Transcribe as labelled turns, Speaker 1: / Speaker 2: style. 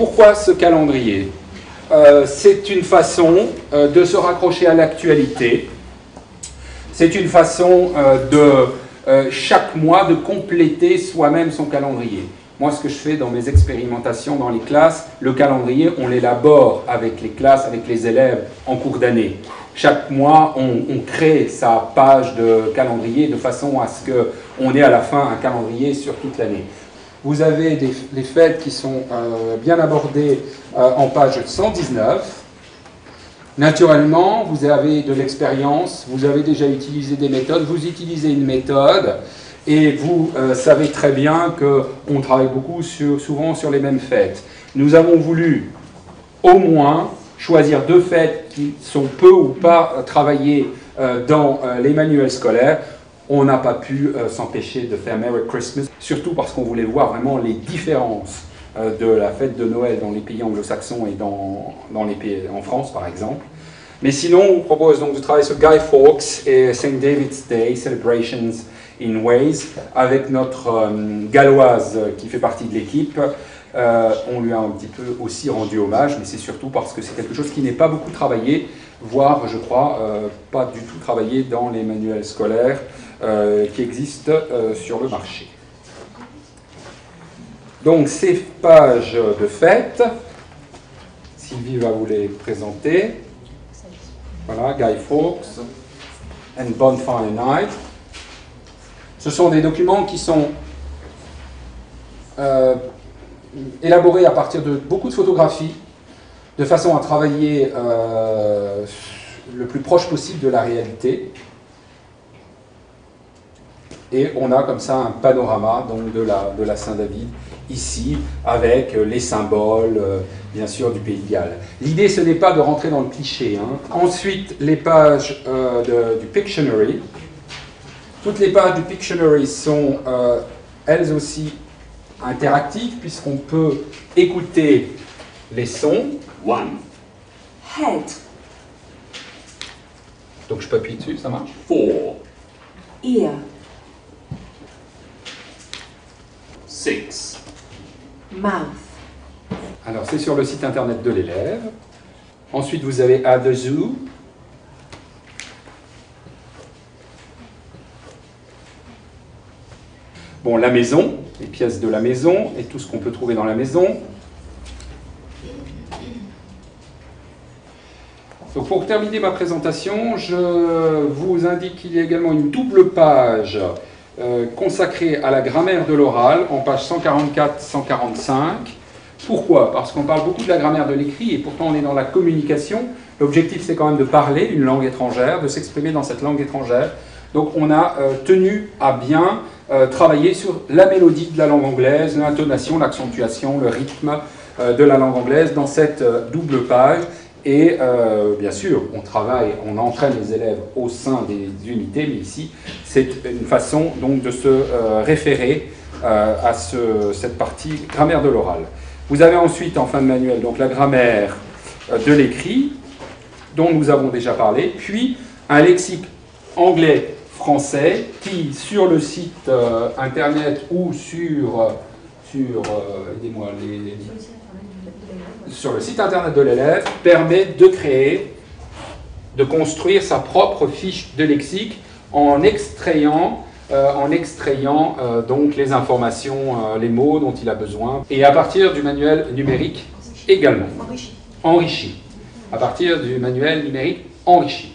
Speaker 1: pourquoi ce calendrier? C'est une façon de se raccrocher à l'actualité. C'est une façon chaque mois de compléter soi-même son calendrier. Moi, ce que je fais dans mes expérimentations dans les classes, le calendrier, on l'élabore avec les classes, avec les élèves en cours d'année. Chaque mois, on crée sa page de calendrier de façon à ce qu'on ait à la fin un calendrier sur toute l'année. Vous avez les fêtes qui sont bien abordées en page 119. Naturellement, vous avez de l'expérience, vous avez déjà utilisé des méthodes, vous utilisez une méthode et vous savez très bien qu'on travaille beaucoup souvent sur les mêmes fêtes. Nous avons voulu au moins choisir 2 fêtes qui sont peu ou pas travaillées dans les manuels scolaires. On n'a pas pu s'empêcher de faire Merry Christmas, surtout parce qu'on voulait voir vraiment les différences de la fête de Noël dans les pays anglo-saxons et dans les pays en France, par exemple. Mais sinon, on vous propose donc de travailler sur Guy Fawkes et St. David's Day, Celebrations in Wales, avec notre galloise qui fait partie de l'équipe. On lui a un petit peu aussi rendu hommage, mais c'est surtout parce que c'est quelque chose qui n'est pas beaucoup travaillé, voire, je crois, pas du tout travaillé dans les manuels scolaires qui existent sur le marché. Donc, ces pages de fête, Sylvie va vous les présenter. Voilà, Guy Fawkes and Bonfire Night. Ce sont des documents qui sont élaborés à partir de beaucoup de photographies, de façon à travailler le plus proche possible de la réalité. Et on a comme ça un panorama donc, de la Saint-David, ici, avec les symboles, bien sûr, du Pays de Galles. L'idée, ce n'est pas de rentrer dans le cliché. Hein. Ensuite, les pages du Pictionary. Toutes les pages du Pictionary sont, elles aussi, interactives, puisqu'on peut écouter les sons.
Speaker 2: One.
Speaker 3: Head.
Speaker 1: Donc, je peux appuyer dessus, ça marche.
Speaker 2: 4.
Speaker 3: Ear.
Speaker 2: 6.
Speaker 3: Mouth.
Speaker 1: Alors, c'est sur le site internet de l'élève. Ensuite, vous avez At the Zoo. Bon, la maison, les pièces de la maison et tout ce qu'on peut trouver dans la maison. Donc, pour terminer ma présentation, je vous indique qu'il y a également une double page consacrée à la grammaire de l'oral, en page 144-145. Pourquoi? Parce qu'on parle beaucoup de la grammaire de l'écrit, et pourtant on est dans la communication. L'objectif, c'est quand même de parler une langue étrangère, de s'exprimer dans cette langue étrangère. Donc on a tenu à bien travailler sur la mélodie de la langue anglaise, l'intonation, l'accentuation, le rythme de la langue anglaise dans cette double page. Et bien sûr, on entraîne les élèves au sein des unités, mais ici, c'est une façon donc de se référer à cette partie grammaire de l'oral. Vous avez ensuite, en fin de manuel, donc la grammaire de l'écrit, dont nous avons déjà parlé, puis un lexique anglais-français qui, sur le site internet ou sur le site internet de l'élève, permet de créer, de construire sa propre fiche de lexique en extrayant donc les informations, les mots dont il a besoin, et à partir du manuel numérique également. Enrichi. À partir du manuel numérique enrichi.